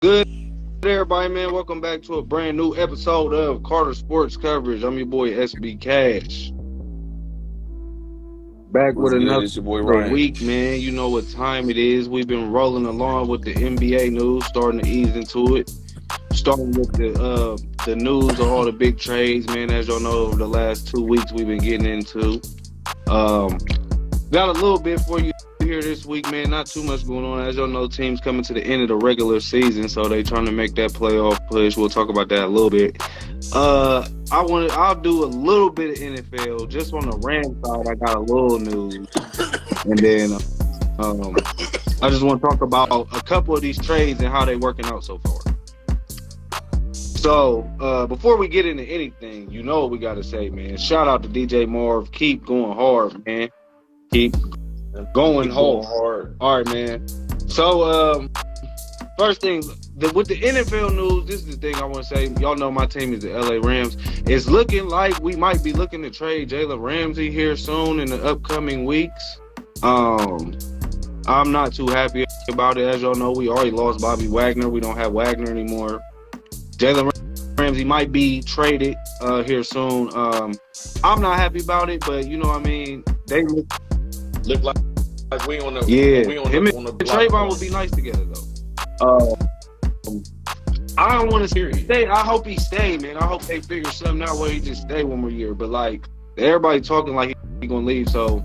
Good, everybody, man. Welcome back to a brand new episode of Carter Sports Coverage. I'm your boy SB Cash. Back with What's good? another It's your boy Ryan. week, man. You know what time it is. We've been rolling along with the NBA news, starting to ease into it. Starting with the news of all the big trades, man. As y'all know, over the last 2 weeks, we've been getting into. Got a little bit for you here this week, man. Not too much going on. As y'all know, teams coming to the end of the regular season, so they trying to make that playoff push. We'll talk about that a little bit. I'll do a little bit of NFL. Just on the Rams side, I got a little news, and then I just want to talk about a couple of these trades and how they working out so far. So before we get into anything, you know what we got to say, man. Shout out to DJ Marv. Keep going hard, man. Keep going hard. All right, man. So first thing, with the NFL news, this is the thing I want to say. Y'all know my team is the LA Rams. It's looking like we might be looking to trade Jalen Ramsey here soon in the upcoming weeks. I'm not too happy about it. As y'all know, we already lost Bobby Wagner. We don't have Wagner anymore. Jalen Ramsey might be traded here soon. I'm not happy about it, but you know what I mean. They look like we on the him and Trayvon would be nice together though. I don't want to stay. I hope he stay, man. I hope they figure something out where he just stay one more year. But like everybody talking like he gonna leave, so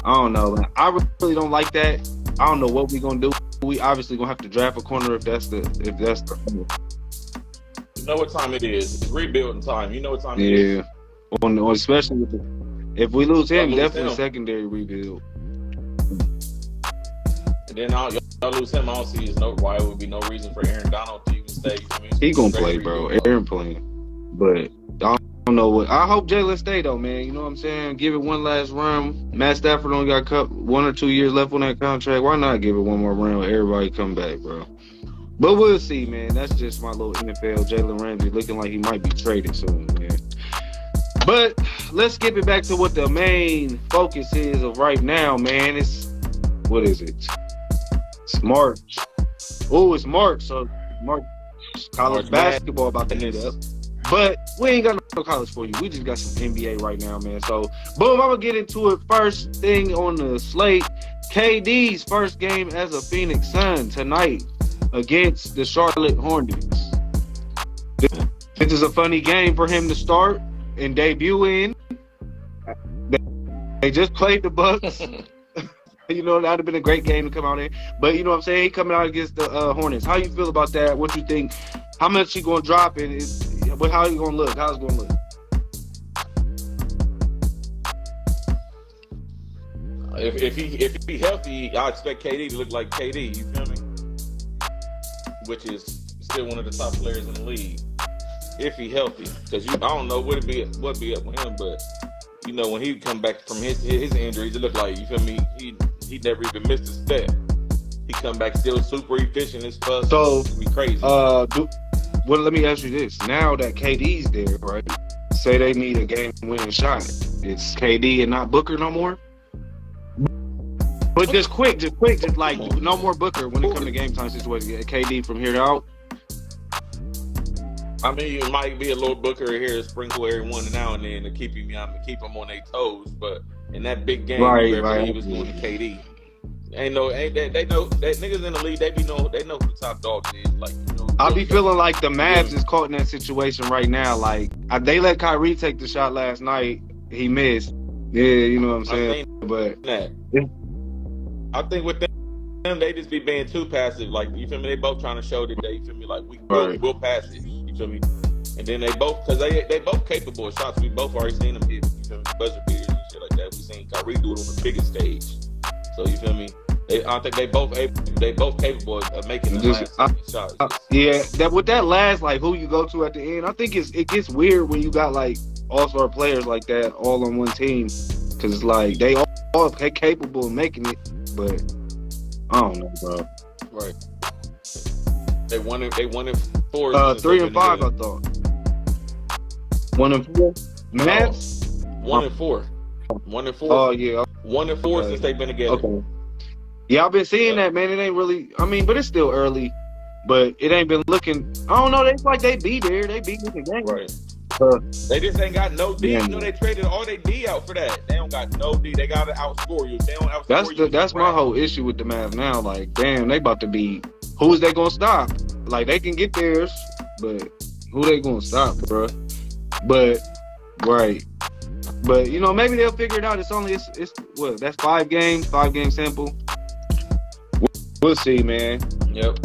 I don't know. I really don't like that. I don't know what we gonna do. We obviously gonna have to draft a corner if that's the. You know what time it is. It's rebuilding time. You know what time it is. Yeah. Especially if we lose him, definitely secondary rebuild. And then y'all lose him, I don't see why it would be no reason for Aaron Donald to even stay. He gonna play, bro. Aaron playing. But I don't know what. I hope Jalen stay, though, man. You know what I'm saying? Give it one last run. Matt Stafford only got 1 or 2 years left on that contract. Why not give it one more round? Everybody come back, bro. But we'll see, man. That's just my little NFL. Jalen Ramsey looking like he might be traded soon, man. But let's get it back to what the main focus is of right now, man. What is it? It's March. Oh, it's March. So college basketball about to hit up. But we ain't got no college for you. We just got some NBA right now, man. So, boom, I'm going to get into it. First thing on the slate, KD's first game as a Phoenix Sun tonight against the Charlotte Hornets. This is a funny game for him to start and debut in. They just played the Bucks. You know, that would have been a great game to come out in. But you know what I'm saying? He coming out against the Hornets. How you feel about that? What you think? How much he going to drop in? How he going to look? How's it going to look? If he healthy, I expect KD to look like KD. You feel me? Which is still one of the top players in the league. If he healthy, because I don't know what be up with him, but you know when he come back from his injuries, it looked like, you feel me, he never even missed a step. He come back still super efficient as fuck. So it'd be crazy. Let me ask you this: now that KD's there, right? Say they need a game-winning shot. It's KD and not Booker no more. But just like no more Booker when it comes to game time situation. KD from here out. I mean, it might be a little Booker here to sprinkle every one now and then to keep him on their toes. But in that big game, he was going to KD. They know that niggas in the league. They know who the top dogs is. Like, you know, I be feeling like the Mavs is caught in that situation right now. Like they let Kyrie take the shot last night. He missed. Yeah, you know what I'm saying. I think with them, they just be being too passive. Like, you feel me? They both trying to show that they, you feel me, like we'll pass it. You feel me? And then they both, because they both capable of shots. We both already seen them hit, you feel me, buzzer beaters and shit like that. We seen Kyrie do it on the biggest stage. So you feel me? I think they both capable of making the last shots. With that last, like, who you go to at the end, I think it gets weird when you got like all-star players like that all on one team, because it's like they all capable of making it, but I don't know, bro. Right. They won it 4. 3 and 5, I thought. 1 and 4. Mavs. 1 and 4. 1 and 4. Oh yeah. 1 and 4 since they've been together. Okay. Yeah, I've been seeing that, man. It ain't really. I mean, but it's still early. but it ain't been looking. I don't know. They like they be there. They be in the game. Right. Uh, They just ain't got no D. Yeah. You know, they traded all their D out for that. They don't got no D. They got to outscore you. They don't outscore you. That's my whole issue with the Mavs now. Like, damn, they about to be. Who's they gonna stop? Like, they can get theirs, but who they gonna stop, bro? But right. But you know, maybe they'll figure it out. It's what? That's 5 game sample. We'll see, man. Yep.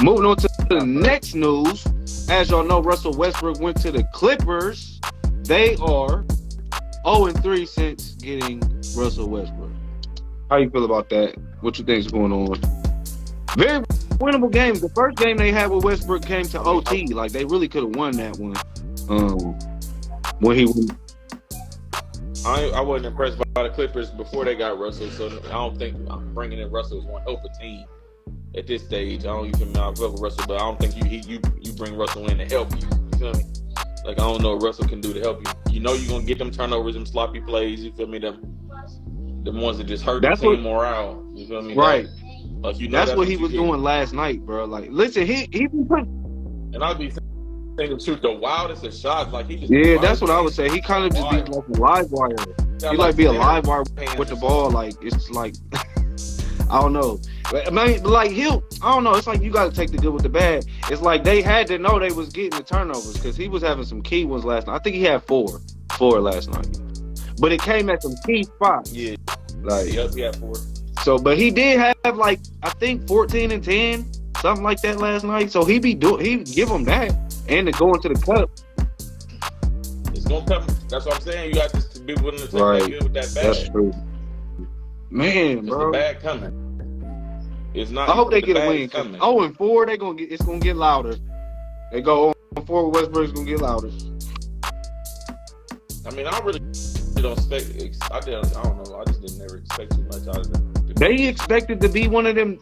Moving on to the next news. As y'all know, Russell Westbrook went to the Clippers. They are 0-3 since getting Russell Westbrook. How you feel about that? What you think is going on? Very winnable games. The first game they had with Westbrook came to OT. Like, they really could have won that one. When he won. I wasn't impressed by the Clippers before they got Russell, so I don't think I'm bringing in Russell as one help a team at this stage. I don't even know I fuck with Russell, but I don't think you bring Russell in to help you. You feel me? Like, I don't know what Russell can do to help you. You know you're gonna get them turnovers, them sloppy plays. You feel me? Them ones that just hurt the team morale. You feel me? Right. Like, you know that's what he was doing last night, bro. Like, listen, he been putting. And I'll be saying the wildest of shots. Like, he just that's what I would say. He kind of just be like a live wire. He like be a live wire with the ball. Like, it's like I don't know. I mean, like I don't know. It's like you got to take the good with the bad. It's like they had to know they was getting the turnovers because he was having some key ones last night. I think he had four last night, but it came at some key spots. Yeah, like yep, he had 4. So, but he did have like I think 14 and 10, something like that last night. So he give him that, and to go into the cup. It's gonna come. That's what I'm saying. You got to be willing to take that good with that bad. That's true. Man, bro, the bad coming. It's not. I hope they get a win. 0-4, it's gonna get louder. They go 0-4 with Westbrook, it's gonna get louder. I mean, I really don't expect. I don't know. I just didn't never expect too much out of them. They expected to be one of them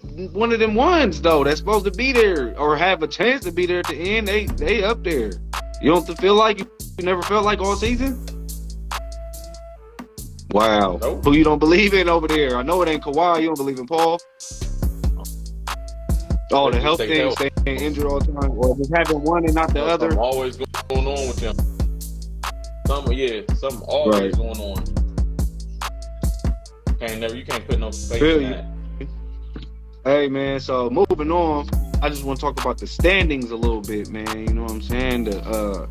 ones though. That's supposed to be there or have a chance to be there at the end. They up there. You don't feel like you never felt like all season? Wow. Nope. Who you don't believe in over there? I know it ain't Kawhi. You don't believe in Paul. Oh, the health thing, staying injured all the time, or just having one and not the other. Something always going on with them. Something always going on. You can't put no faith in that. Hey man, so moving on, I just want to talk about the standings a little bit, man. You know what I'm saying? The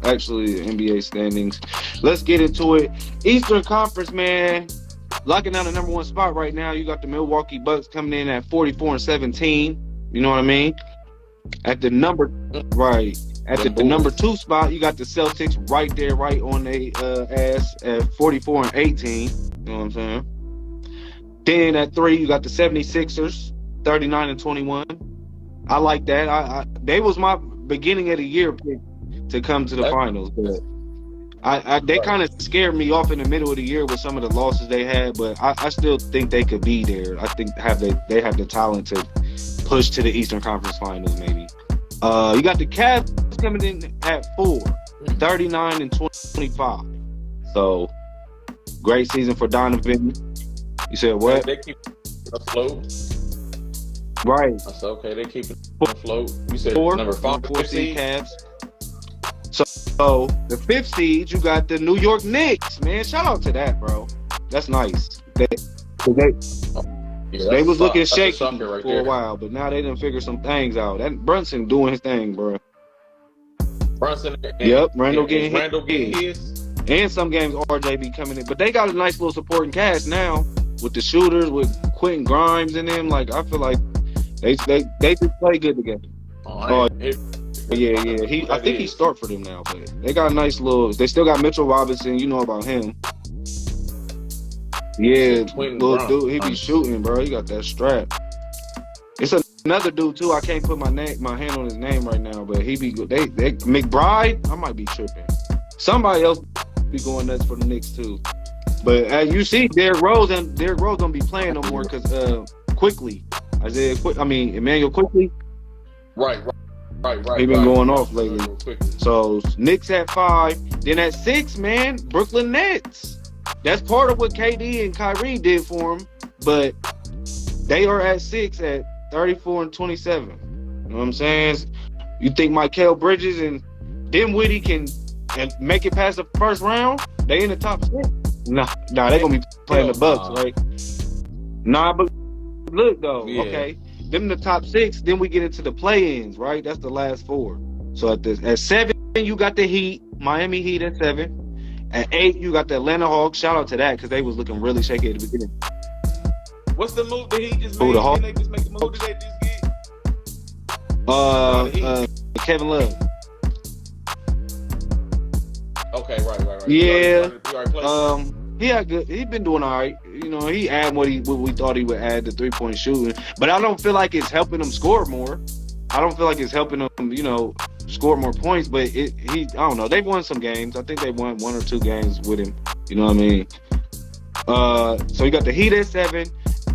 NBA standings. Let's get into it. Eastern Conference, man, locking down the number 1 spot right now. You got the Milwaukee Bucks coming in at 44-17. You know what I mean? At the number number 2 spot, you got the Celtics right there, right on their ass at 44-18. You know what I'm saying? Then at 3, you got the 76ers, 39-21. I like that. They was my beginning of the year pick to come to the finals, but they kind of scared me off in the middle of the year with some of the losses they had. But I still think they could be there. I think they have the talent to push to the Eastern Conference Finals, maybe. You got the Cavs coming in at 4, 39-25. So great season for Donovan. You said what? They keep afloat. Right. I said, okay, they keep it afloat. You said 4, number 5 seed Cavs. So the 5th seed, you got the New York Knicks. Man, shout out to that, bro. That's nice. They was looking shaky right for a while, but now they done figure some things out. That Brunson doing his thing, bro. Randall getting his. And some games RJ be coming in, but they got a nice little supporting cast now with the shooters, with Quentin Grimes and them. Like, I feel like they just play good together. Yeah. I think he start for them now, but they got a nice little. They still got Mitchell Robinson. You know about him. Yeah, little dude, he be shooting, bro. He got that strap. It's another dude too. I can't put my hand on his name right now, but he be good. They McBride. I might be tripping. Somebody else be going nuts for the Knicks too. But as you see, Derrick Rose don't be playing no more because Emmanuel Quickly. Right. He been going off lately. So Knicks at 5. Then at 6, man, Brooklyn Nets. That's part of what KD and Kyrie did for him, but they are at 6 at 34-27. You know what I'm saying? You think Mikal Bridges and Dinwiddie can and make it past the first round? They in the top 6. Nah, they gonna be playing the Bucks, right? Nah, but look though, okay. Them in the top 6, then we get into the play-ins, right? That's the last 4. So at 7, you got the Heat, Miami Heat at 7. At 8, you got the Atlanta Hawks. Shout out to that because they was looking really shaky at the beginning. What's the move that he just made? Didn't they just make the move that they just get? Kevin Love. Okay, right. Yeah. He had good. He been doing all right. You know, he added what we thought he would add, the 3-point shooting. But I don't feel like it's helping him score more. I don't feel like it's helping him, you know, score more points. But I don't know. They've won some games. I think they won 1 or 2 games with him. You know what I mean? So you got the Heat at 7.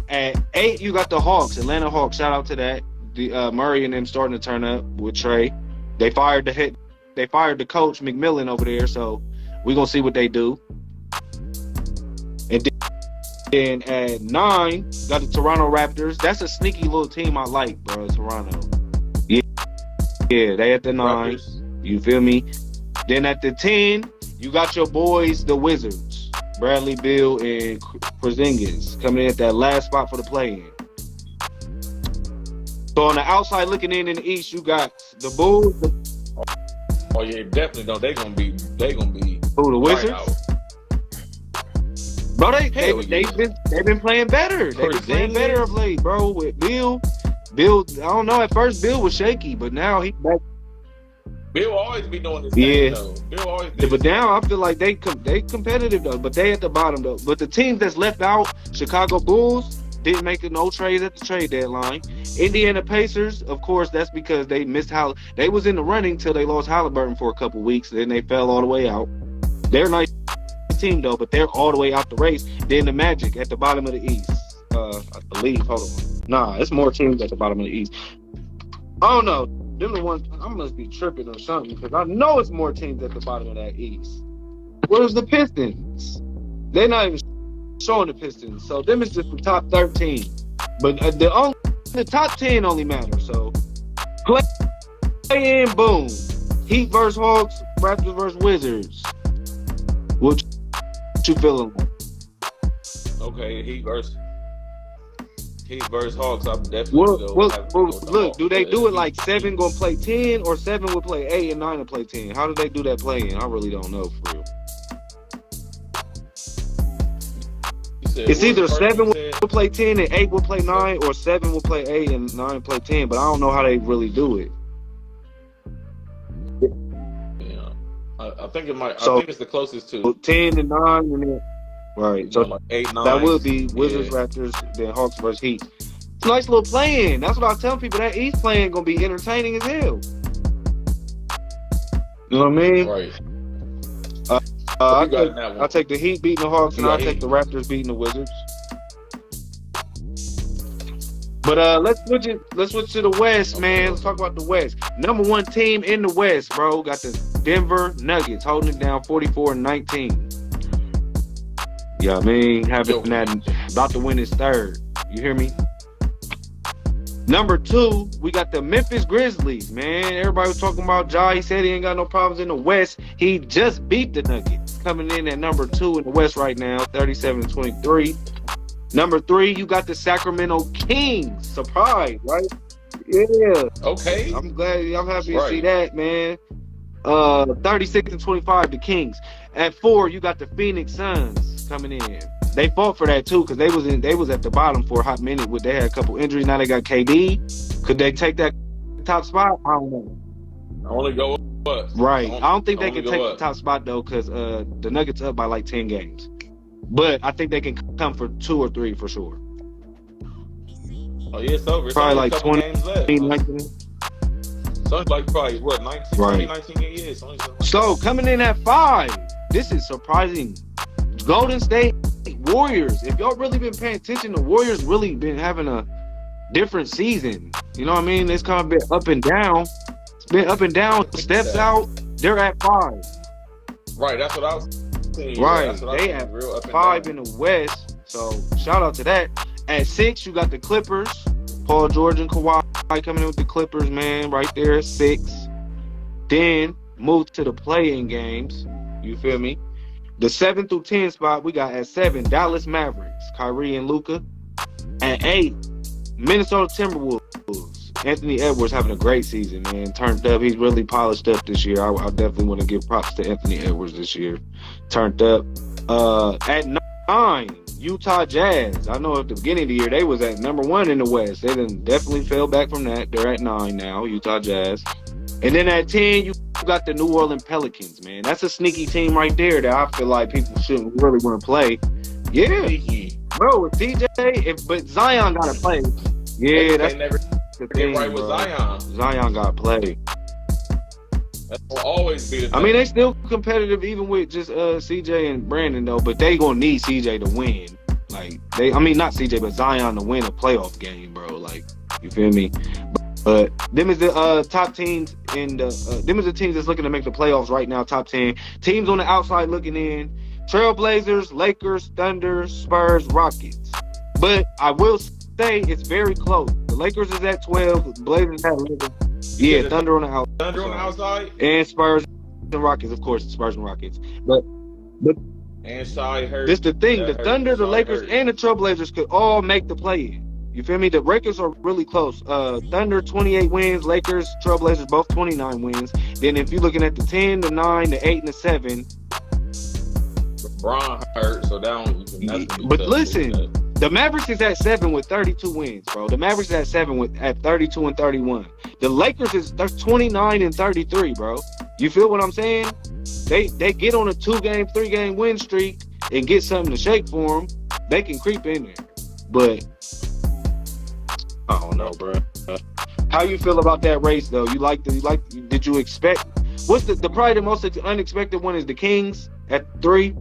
At 8, you got the Hawks, Atlanta Hawks. Shout out to that. The Murray and them starting to turn up with Trey. They fired the coach McMillan over there. So we're gonna see what they do. And then at 9, got the Toronto Raptors. That's a sneaky little team I like, bro. Toronto. Yeah, they at the 9. Raptors. You feel me? Then at the 10, you got your boys, the Wizards. Bradley Beal and Porzingis coming in at that last spot for the play-in. So on the outside looking in the East, you got the Bulls. Oh yeah, definitely. No, they gonna be. Who, the Wizards? Bro, they've been playing better. They've been playing better of late, bro. With Bill, I don't know. At first, Bill was shaky, but now he's back. Bill always be doing this thing, though. Bill always. But now I feel like they competitive though. But they at the bottom though. But the teams that's left out, Chicago Bulls didn't make no trades at the trade deadline. Indiana Pacers, of course, that's because they missed they was in the running till they lost Halliburton for a couple weeks. Then they fell all the way out. They're a nice team though, but they're all the way out the race. Then the Magic at the bottom of the East. I believe. Hold on. Nah, it's more teams at the bottom of the East. I don't know. Them the ones I must be tripping or something because I know it's more teams at the bottom of that East. Where's the Pistons? They're not even showing the Pistons, so them is just the top 13. But the top 10 only matter. So play in, boom. Heat versus Hawks, Raptors versus Wizards. What you feeling? Okay, Heat versus Hawks. I'm definitely look. Do they do it like 7 gonna play 10, or 7 will play 8 and 9 will play 10? How do they do that play-in? I really don't know for real. It's either 7 will play 10 and 8 will play 9, or 7 will play 8 and 9 play 10. But I don't know how they really do it. Yeah, I think it might. I think it's the closest to 10 and 9, and then right. So like 8, 9. That will be Wizards, Raptors, then Hawks versus Heat. It's a nice little play-in. That's what I was telling people. That East play-in gonna be entertaining as hell. You know what I mean? Right. I'll take the Heat beating the Hawks, and I'll take the Raptors beating the Wizards. But let's switch to the West, man. Let's talk about the West. Number 1 team in the West, bro. Got the Denver Nuggets holding it down 44-19. Yeah, I mean, having that about to win his 3rd. You hear me? Number 2, we got the Memphis Grizzlies, man. Everybody was talking about Ja. He said he ain't got no problems in the West. He just beat the Nuggets, coming in at number 2 in the West right now, 37-23. Number 3, you got the Sacramento Kings. Surprise, right? Yeah. Okay. I'm happy to see that, man. 36-25, the Kings. At 4, you got the Phoenix Suns coming in. They fought for that too because they was at the bottom for a hot minute. They had a couple injuries. Now they got KD. Could they take that top spot? I don't know. Only go up. Right. I don't think they can take the top spot though because the Nuggets up by like 10 games. But I think they can come for 2 or 3 for sure. Oh yeah, it's over. It's probably like 20 games left. 19. So it's like probably what 19, right. 19 years. So coming in at 5, this is surprising. Golden State Warriors. If y'all really been paying attention, the Warriors really been having a different season. You know what I mean? It's kind of been up and down. It's been up and down. Steps out. They're at 5. Right. That's what I was saying. Right. They at 5 in the West. So shout out to that. At 6, you got the Clippers. Paul George and Kawhi coming in with the Clippers, man, right there at 6. Then move to the play-in games. You feel me? The 7 through 10 spot, we got at 7, Dallas Mavericks, Kyrie and Luka. At 8, Minnesota Timberwolves. Anthony Edwards having a great season, man. Turned up. He's really polished up this year. I definitely want to give props to Anthony Edwards this year. Turned up. At 9, Utah Jazz. I know at the beginning of the year they was at number 1 in the West. They done definitely fell back from that. They're at 9 now, Utah Jazz. And then at 10, you got the New Orleans Pelicans, man. That's a sneaky team right there that I feel like people shouldn't really want to play. Yeah. Bro, with TJ, but Zion got to play. Yeah, that's never the thing, right with Zion. Zion got to play. That will always be the thing. I mean, they still competitive even with just CJ and Brandon, though, but they going to need CJ to win. Like, not CJ, but Zion to win a playoff game, bro. Like, you feel me? But them is the top teams in the them is the teams that's looking to make the playoffs right now. Top 10 teams on the outside looking in: Trailblazers, Lakers, Thunder, Spurs, Rockets. But I will say it's very close. The Lakers is at 12, the Blazers at 11. Yeah, Thunder on the outside. Thunder on the outside, and Spurs and Rockets, of course. Spurs and Rockets, but and Shai hurt. This the thing: the Thunder, the Lakers, and the Trailblazers could all make the play-in. You feel me? The Lakers are really close. Thunder 28 wins, Lakers, Trailblazers both 29 wins. Then if you're looking at the 10, the 9, the 8, and the 7. LeBron hurt, so down. But listen, the Mavericks is at 7 with 32 wins, bro. The Mavericks is at 7 at 32 and 31. The Lakers they're 29 and 33, bro. You feel what I'm saying? They get on a 2-game, 3-game win streak and get something to shake for them. They can creep in there, but. I don't know, bro. How you feel about that race, though? Did you expect? What's the probably the most unexpected one is the Kings at 3.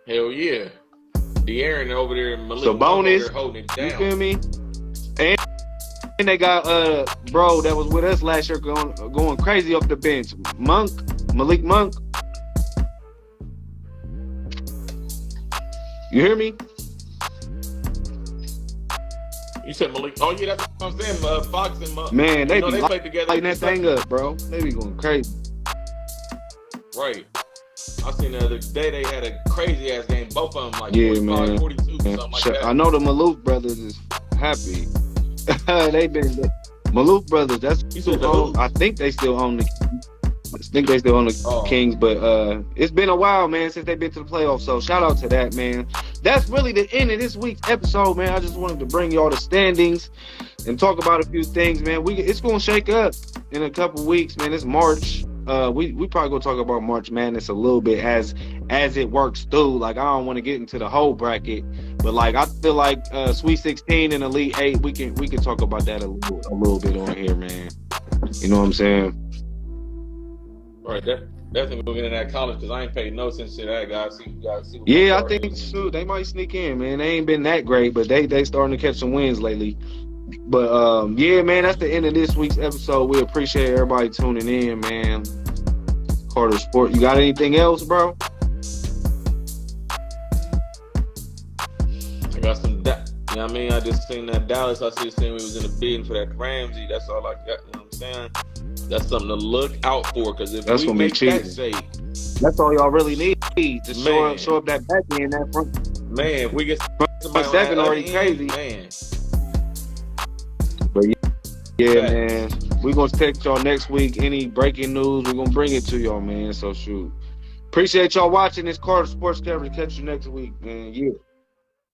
Hell yeah, De'Aaron over there and Malik Sabonis holding it down. You feel me? And they got bro that was with us last year going crazy off the bench. Malik Monk. You hear me? You said Malik. Oh yeah, that's what I'm saying. Fox and Monk. Man, they played together. Lighting that thing up, bro. They be going crazy. Right. I seen the other day they had a crazy ass game. Both of them like 45, 42, something like that. I know the Maloof brothers is happy. They've been Maloof brothers. That's I think they still own the Kings, but it's been a while, man, since they've been to the playoffs. So shout out to that, man. That's really the end of this week's episode, man. I just wanted to bring y'all the standings and talk about a few things, man. It's gonna shake up in a couple weeks, man. It's March. We probably gonna talk about March Madness a little bit as it works through. Like, I don't want to get into the whole bracket, but like I feel like Sweet 16 and Elite 8, we can talk about that a little bit on here, man. You know what I'm saying? Right, definitely moving in that college because I ain't paid no sense to that, guys. See yeah, I think too. They might sneak in, man. They ain't been that great, but they starting to catch some wins lately. But yeah, man, that's the end of this week's episode. We appreciate everybody tuning in, man. Carter Sport. You got anything else, bro? I got some. You know what I mean? I just seen that Dallas. I seen we was in the bidding for that Ramsey. That's all I got. You know what I'm saying? That's something to look out for because if we make that shake, that's all y'all really need. Just show up that back end, that front. Man, we get somebody 7 already crazy. Man. But yeah, man, we're gonna text y'all next week. Any breaking news, we're gonna bring it to y'all, man. So shoot. Appreciate y'all watching this Carter Sports coverage. Catch you next week, man. Yeah.